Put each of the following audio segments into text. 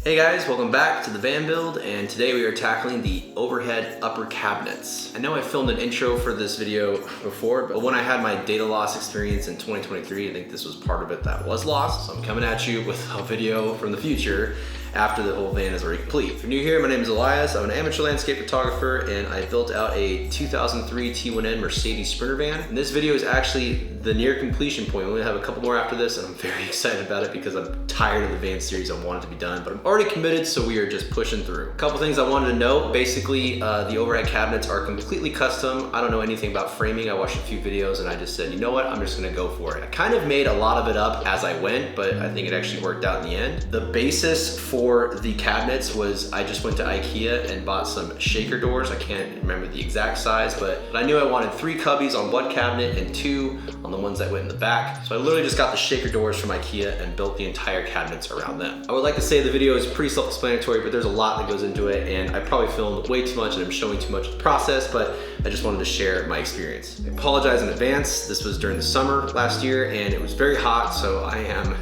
Hey guys, welcome back to the van build, and today we are tackling the overhead upper cabinets. I know I filmed an intro for this video before, but when I had my data loss experience in 2023, I think this was part of it that was lost. So I'm coming at you with a video from the future after the whole van is already complete. If you're new here, my name is Elias. I'm an amateur landscape photographer, and I built out a 2003 T1N Mercedes Sprinter van. And this video is actually the near completion point. We only have a couple more after this, and I'm very excited about it because I'm tired of the van series. I want it to be done, but I'm already committed, so we are just pushing through. A couple things I wanted to note. Basically, the overhead cabinets are completely custom. I don't know anything about framing. I watched a few videos and I just said, you know what, I'm just gonna go for it. I kind of made a lot of it up as I went, but I think it actually worked out in the end. The basis for the cabinets was I just went to Ikea and bought some shaker doors. I can't remember the exact size, but I knew I wanted 3 cubbies on one cabinet and 2 on the ones that went in the back. So I literally just got the shaker doors from Ikea and built the entire cabinets around them. I would like to say the video is pretty self-explanatory, but there's a lot that goes into it, and I probably filmed way too much and I'm showing too much of the process, but I just wanted to share my experience. I apologize in advance. This was during the summer last year and it was very hot, so I am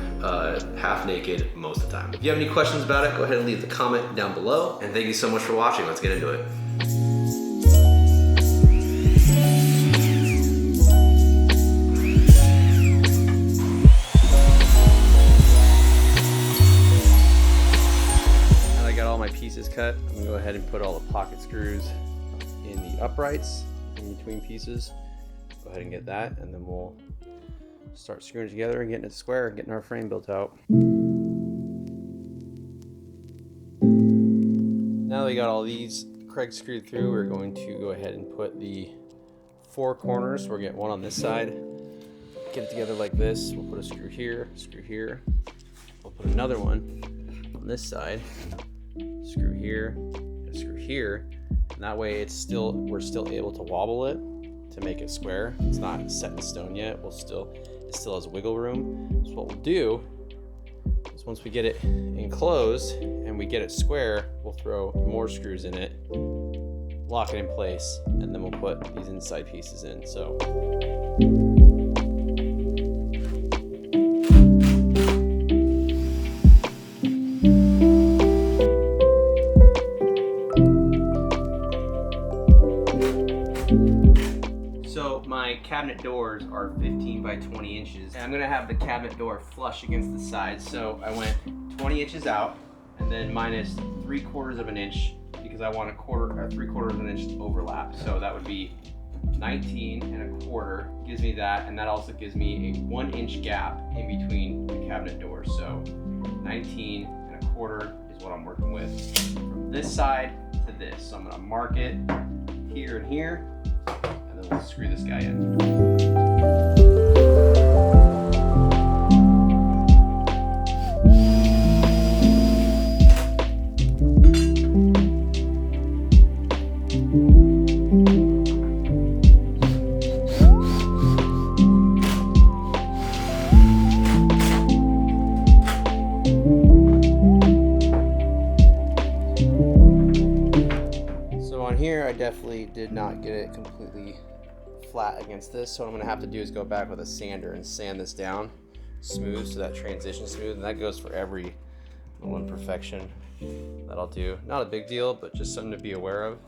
half naked most of the time. If you have any questions about it, go ahead and leave the comment down below, and thank you so much for watching. Let's get into it. Pieces cut, I'm gonna go ahead and put all the pocket screws in the uprights in between pieces. Go ahead and get that, and then we'll start screwing together and getting it square and getting our frame built out. Now that we got all these Craig screwed through, we're going to go ahead and put the 4 corners. We'll get one on this side, get it together like this. We'll put a screw here, screw here. We'll put another one on this side. Screw here, screw here, and that way we're still able to wobble it to make it square. It's not set in stone yet. It still has wiggle room. So what we'll do is once we get it enclosed and we get it square, we'll throw more screws in it, lock it in place, and then we'll put these inside pieces in. So my cabinet doors are 15 by 20 inches. And I'm gonna have the cabinet door flush against the side. So I went 20 inches out and then minus 3/4 of an inch because I want 3/4 of an inch overlap. So that would be 19 1/4 gives me that. And that also gives me a 1 inch gap in between the cabinet doors. So 19 1/4 is what I'm working with from this side to this. So I'm gonna mark it here and here. And then we'll screw this guy in. So on here, I definitely did not get it completely flat against this, so what I'm going to have to do is go back with a sander and sand this down smooth so that transition smooth, and that goes for every little imperfection that I'll do. Not a big deal, but just something to be aware of.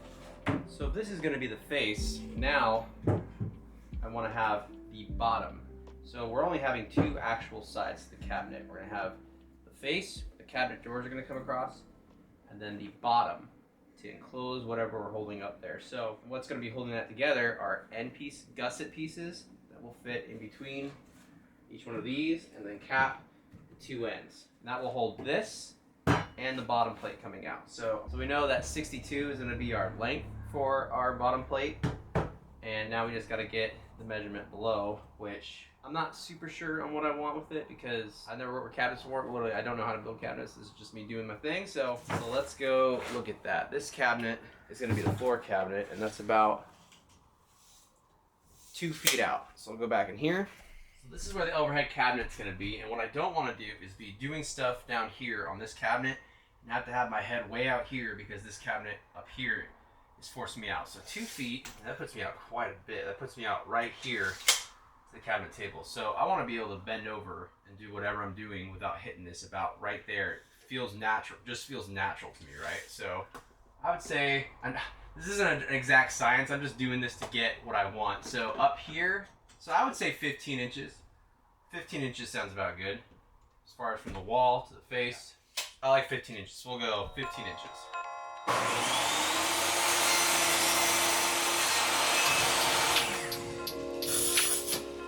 So if this is going to be the face, now I want to have the bottom. So we're only having 2 actual sides to the cabinet. We're going to have the face, the cabinet doors are going to come across, and then the bottom to enclose whatever we're holding up there. So what's going to be holding that together are end piece gusset pieces that will fit in between each one of these, and then cap the 2 ends. And that will hold this and the bottom plate coming out. So we know that 62 is going to be our length for our bottom plate, and now we just got to get the measurement below, which I'm not super sure on what I want with it because I've never worked with cabinets before. Literally, I don't know how to build cabinets. This is just me doing my thing. So let's go look at that. This cabinet is going to be the floor cabinet, and that's about 2 feet out. So I'll go back in here. So this is where the overhead cabinet's going to be, and what I don't want to do is be doing stuff down here on this cabinet and have to have my head way out here because this cabinet up here is forcing me out. So 2 feet, that puts me out quite a bit. That puts me out right here to the cabinet table. So I want to be able to bend over and do whatever I'm doing without hitting this about right there feels natural, just feels natural to me, right? So I would say, this isn't an exact science, I'm just doing this to get what I want. So up here, so I would say 15 inches. 15 inches sounds about good. As far as from the wall to the face, I like 15 inches, so we'll go 15 inches.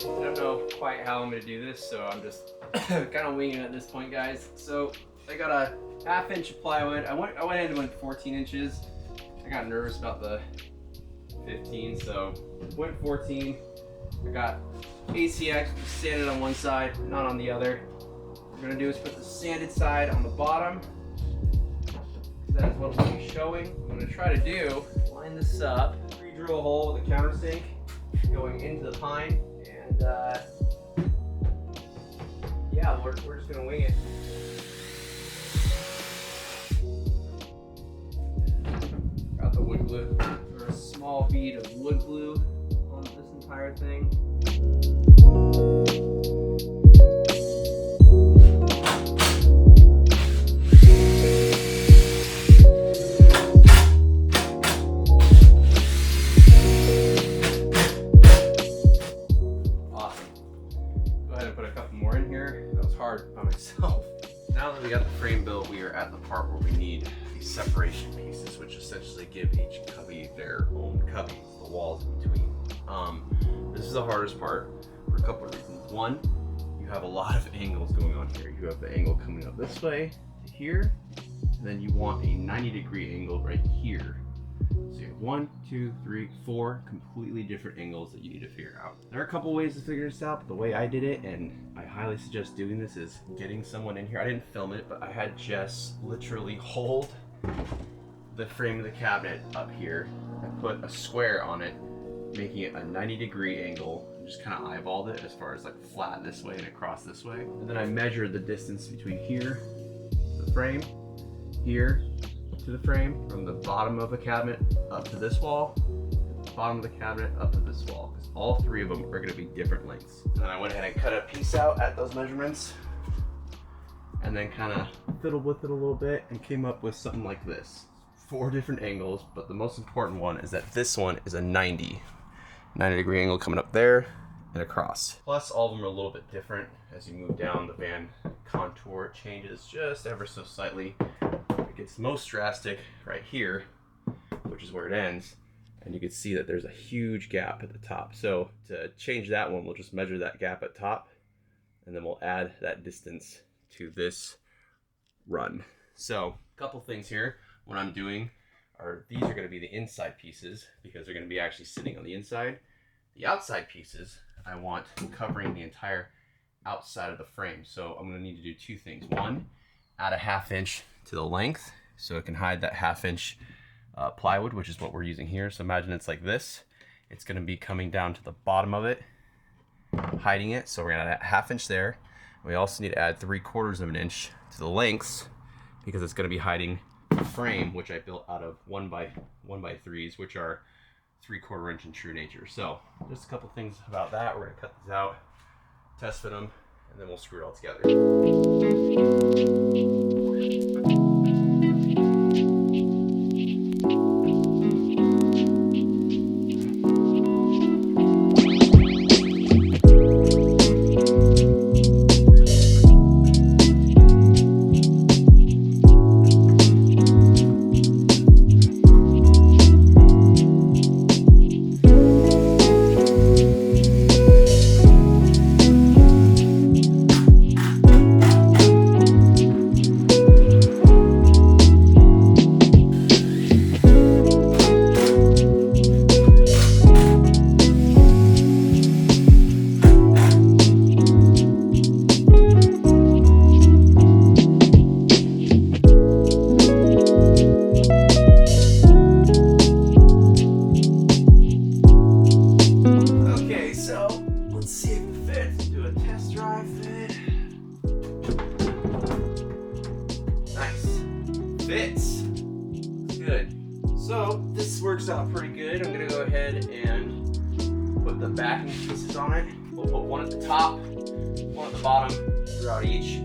I don't know quite how I'm gonna do this, so I'm just kind of winging it at this point, guys. So I got a 1/2 inch of plywood. I went ahead and went 14 inches. I got nervous about the 15, so went 14. I got ACX sanded on one side, not on the other. What we're gonna do is put the sanded side on the bottom. That is what we'll be showing. I'm gonna try to do, line this up, re-drill a hole with a countersink going into the pine, and yeah, we're just gonna wing it. Got the wood glue, or a small bead of wood glue on this entire thing. Now that we got the frame built, we are at the part where we need these separation pieces, which essentially give each cubby their own cubbies, the walls in between. This is the hardest part for a couple of reasons. One, you have a lot of angles going on here. You have the angle coming up this way to here, and then you want a 90-degree angle right here. So you have 1, 2, 3, 4 completely different angles that you need to figure out. There are a couple ways to figure this out, but the way I did it, and I highly suggest doing this, is getting someone in here. I didn't film it, but I had Jess literally hold the frame of the cabinet up here and put a square on it, making it a 90-degree angle, and just kind of eyeballed it as far as like flat this way and across this way. And then I measured the distance between here to the frame, here to the frame, from the bottom of the cabinet up to this wall, bottom of the cabinet up to this wall, because all three of them are going to be different lengths. And then I went ahead and cut a piece out at those measurements, and then kind of fiddled with it a little bit and came up with something like this. 4 different angles, but the most important one is that this one is a 90-degree angle coming up there and across. Plus all of them are a little bit different. As you move down, the van contour changes just ever so slightly. It gets most drastic right here, which is where it ends, and you can see that there's a huge gap at the top. So to change that one, we'll just measure that gap at top, and then we'll add that distance to this run. So a couple things here. What I'm doing are, these are going to be the inside pieces because they're going to be actually sitting on the inside. The outside pieces I want covering the entire outside of the frame. So I'm going to need to do 2 things. One, add a 1/2 inch to the length so it can hide that 1/2 inch plywood, which is what we're using here. So imagine it's like this. It's going to be coming down to the bottom of it, hiding it. So we're going to add a 1/2 inch there. We also need to add 3/4 of an inch to the lengths because it's going to be hiding the frame, which I built out of 1x3s, which are 3/4 inch in true nature. So just a couple things about that. We're going to cut these out, test fit them, and then we'll screw it all together. Fits. Good. So this works out pretty good. I'm gonna go ahead and put the backing pieces on it. We'll put one at the top, one at the bottom throughout each.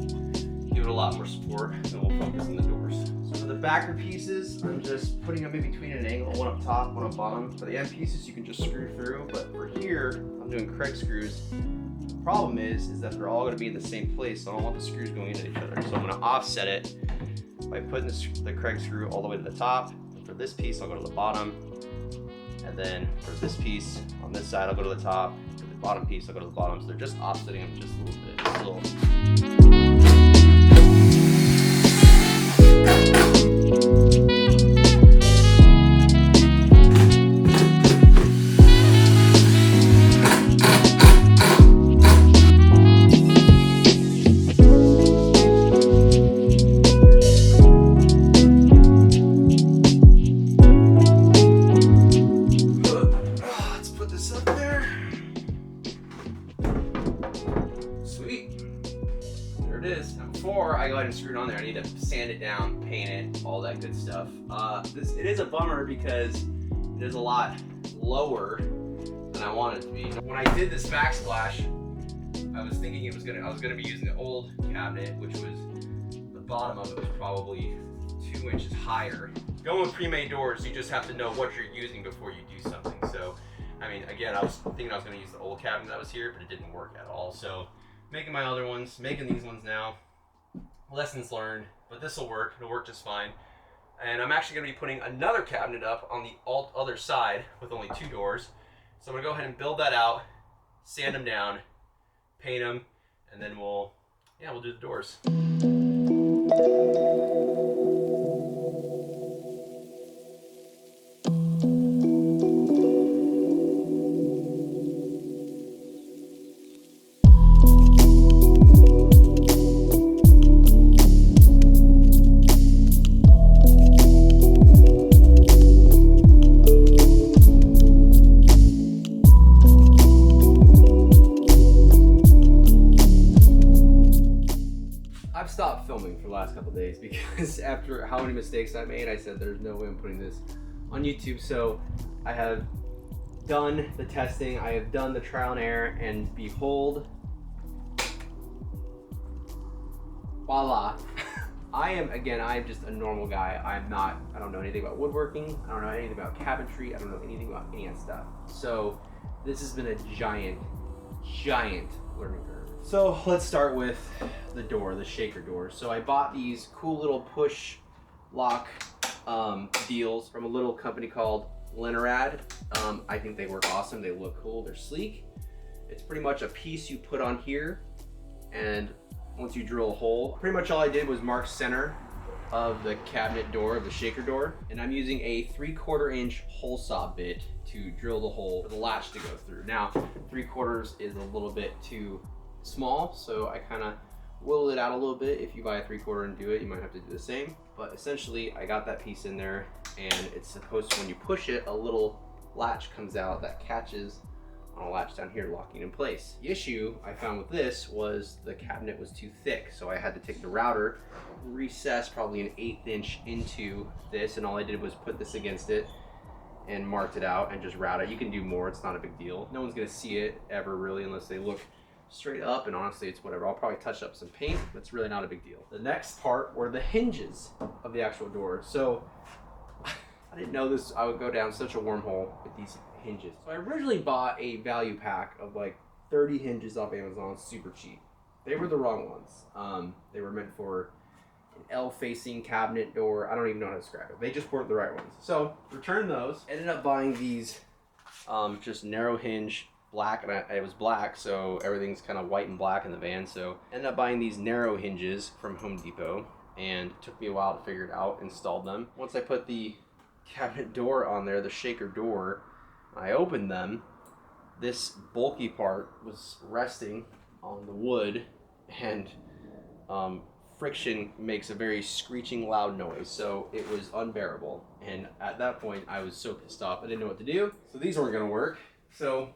Give it a lot more support, and we'll focus on the doors. So for the backer pieces, I'm just putting them in between an angle, one up top, one up bottom. For the end pieces, you can just screw through, but for here, I'm doing Craig screws. The problem is that they're all gonna be in the same place, so I don't want the screws going into each other. So I'm gonna offset it by putting the Craig screw all the way to the top. For this piece, I'll go to the bottom. And then for this piece, on this side, I'll go to the top. For the bottom piece, I'll go to the bottom. So they're just offsetting them just a little bit. Just a little. Before I go ahead and screw it on there, I need to sand it down, paint it, all that good stuff. It is a bummer because it is a lot lower than I want it to be. When I did this backsplash, I was thinking I was gonna be using the old cabinet, which was the bottom of it was probably 2 inches higher. Going with pre-made doors, you just have to know what you're using before you do something. So, I mean, again, I was thinking I was gonna use the old cabinet that was here, but it didn't work at all. So, making my other ones, making these ones now. Lessons learned, but this will work. It'll work just fine. And I'm actually going to be putting another cabinet up on the other side with only 2 doors. So I'm going to go ahead and build that out, sand them down, paint them, and then we'll do the doors. I've stopped filming for the last couple of days because after how many mistakes I made, I said there's no way I'm putting this on YouTube. So I have done the testing, I have done the trial and error, and behold, voila. I'm just a normal guy. I don't know anything about woodworking. I don't know anything about cabinetry. I don't know anything about any of that stuff. So this has been a giant learning curve. So let's start with the door, the shaker door. So I bought these cool little push lock deals from a little company called Leninrad. I think they work awesome. They look cool. They're sleek. It's pretty much a piece you put on here, and once you drill a hole, pretty much all I did was mark center of the cabinet door, of the shaker door, and I'm using a 3/4 inch hole saw bit to drill the hole for the latch to go through. Now, 3/4 is a little bit too small, so I kind of whittle it out a little bit. If you buy a 3/4 and do it, you might have to do the same. But essentially, I got that piece in there, and it's supposed to, when you push it, a little latch comes out that catches on a latch down here, locking in place. The issue I found with this was the cabinet was too thick, so I had to take the router, recess probably an 1/8 inch into this, and all I did was put this against it and marked it out and just route it. You can do more, it's not a big deal. No one's gonna see it ever really unless they look straight up, and honestly it's whatever. I'll probably touch up some paint, but it's really not a big deal. The next part were the hinges of the actual door. So I didn't know this, I would go down such a wormhole with these hinges. So I originally bought a value pack of like 30 hinges off Amazon, super cheap. They were the wrong ones. They were meant for an L-facing cabinet door. I don't even know how to describe it. They just weren't the right ones. So returned those. Ended up buying these just narrow hinge black, and it was black, so everything's kind of white and black in the van. So ended up buying these narrow hinges from Home Depot, and it took me a while to figure it out, installed them. Once I put the cabinet door on there, the shaker door, I opened them, this bulky part was resting on the wood, and friction makes a very screeching loud noise, so it was unbearable. And at that point I was so pissed off, I didn't know what to do. So these weren't gonna work. So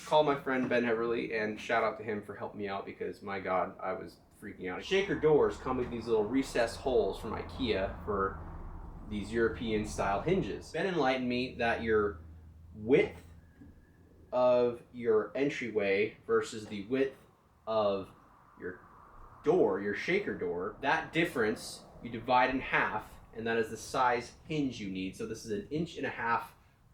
called my friend Ben Heverly, and shout out to him for helping me out, because my God, I was freaking out. Shaker doors come with these little recessed holes from Ikea for these European style hinges. Ben enlightened me that your width of your entryway versus the width of your door, your shaker door, that difference you divide in half, and that is the size hinge you need. So this is 1.5 inch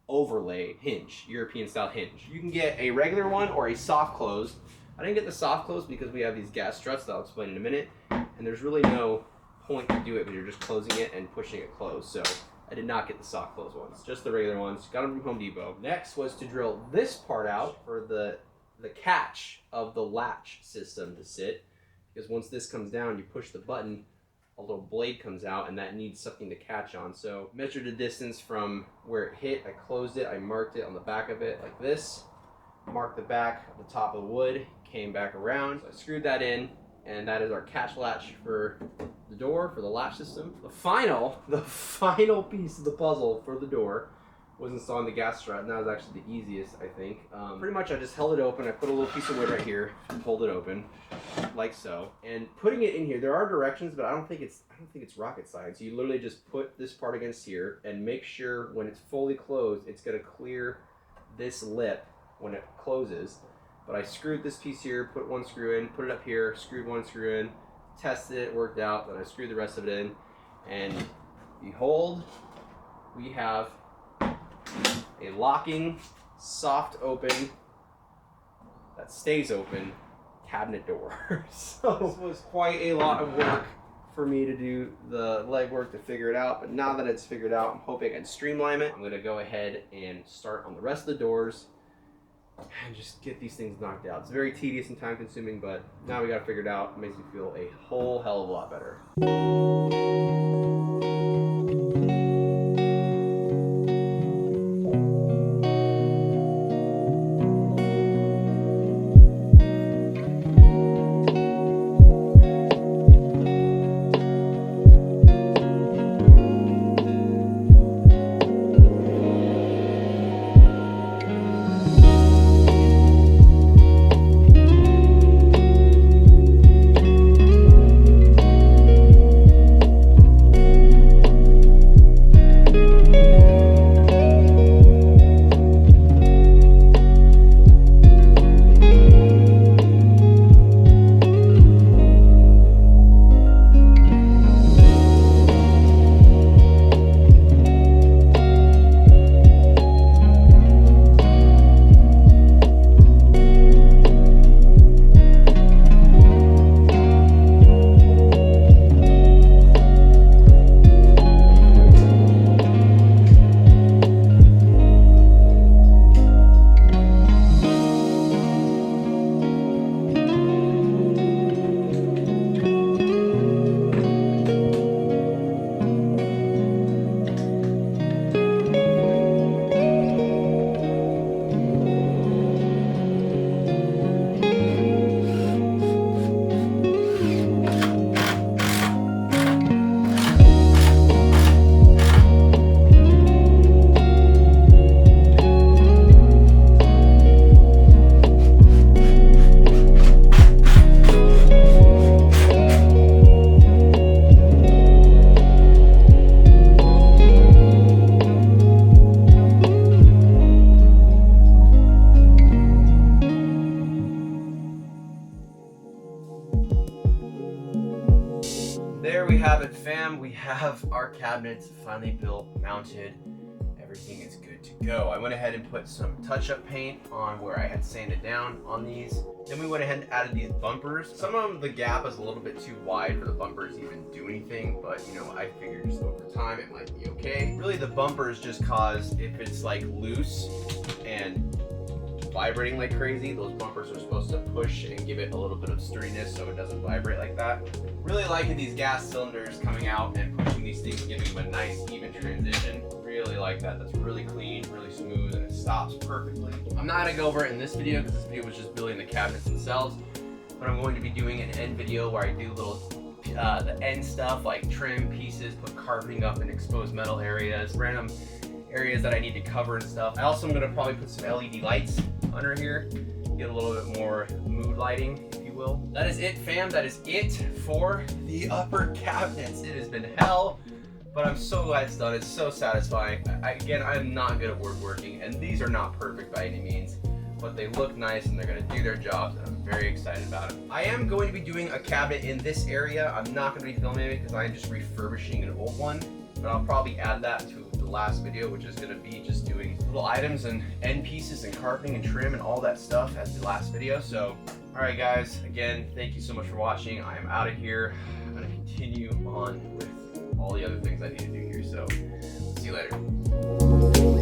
overlay hinge, European style hinge. You can get a regular one or a soft close. I didn't get the soft close because we have these gas struts that I'll explain in a minute, and there's really no point to do it when you're just closing it and pushing it closed. So I did not get the soft close ones, just the regular ones. Got them from Home Depot. Next was to drill this part out for the catch of the latch system to sit, because once this comes down, you push the button, a little blade comes out, and that needs something to catch on. So measured the distance from where it hit, I closed it, I marked it on the back of it like this, marked the back of the top of the wood, came back around. So I screwed that in, and that is our catch latch for the door, for the latch system. The final piece of the puzzle for the door was installing the gas strut, and that was actually the easiest, I think. Pretty much I just held it open, I put a little piece of wood right here, and pulled it open, like so. And putting it in here, there are directions, but I don't think it's rocket science. You literally just put this part against here, and make sure when it's fully closed, it's gonna clear this lip when it closes. But I screwed this piece here, put one screw in, put it up here, screwed one screw in, tested it, worked out, then I screwed the rest of it in, and behold, we have a locking, soft open, that stays open, cabinet door. So this was quite a lot of work for me to do the legwork to figure it out, but now that it's figured out, I'm hoping I can streamline it. I'm gonna go ahead and start on the rest of the doors and just get these things knocked out. It's very tedious and time consuming, but now we got it figured out. It makes me feel a whole hell of a lot better. There we have it, fam. We have our cabinets finally built, mounted. Everything is good to go. I went ahead and put some touch-up paint on where I had sanded down on these. Then we went ahead and added these bumpers. Some of them, the gap is a little bit too wide for the bumpers to even do anything, but you know, I figured just over time it might be okay. Really, the bumpers just cause if it's like loose and vibrating like crazy, those bumpers are supposed to push and give it a little bit of sturdiness so it doesn't vibrate like that. Really liking these gas cylinders coming out and pushing these things, giving them a nice even transition. Really like that. That's really clean, really smooth, and it stops perfectly. I'm not gonna go over it in this video because this video was just building the cabinets themselves, but I'm going to be doing an end video where I do little the end stuff like trim pieces, put carpeting up in exposed metal areas, random areas that I need to cover and stuff. I also am gonna probably put some LED lights under here, get a little bit more mood lighting, if you will. That is it, fam. That is it for the upper cabinets. It has been hell, but I'm so glad it's done. It's so satisfying. Again, I'm not good at woodworking, and these are not perfect by any means. but they look nice and they're gonna do their jobs, and I'm very excited about it. I am going to be doing a cabinet in this area. I'm not gonna be filming it because I am just refurbishing an old one, but I'll probably add that to the last video, which is gonna be just doing little items and end pieces and carpeting and trim and all that stuff as the last video. So, all right guys, again, thank you so much for watching. I am out of here. I'm gonna continue on with all the other things I need to do here. So, see you later.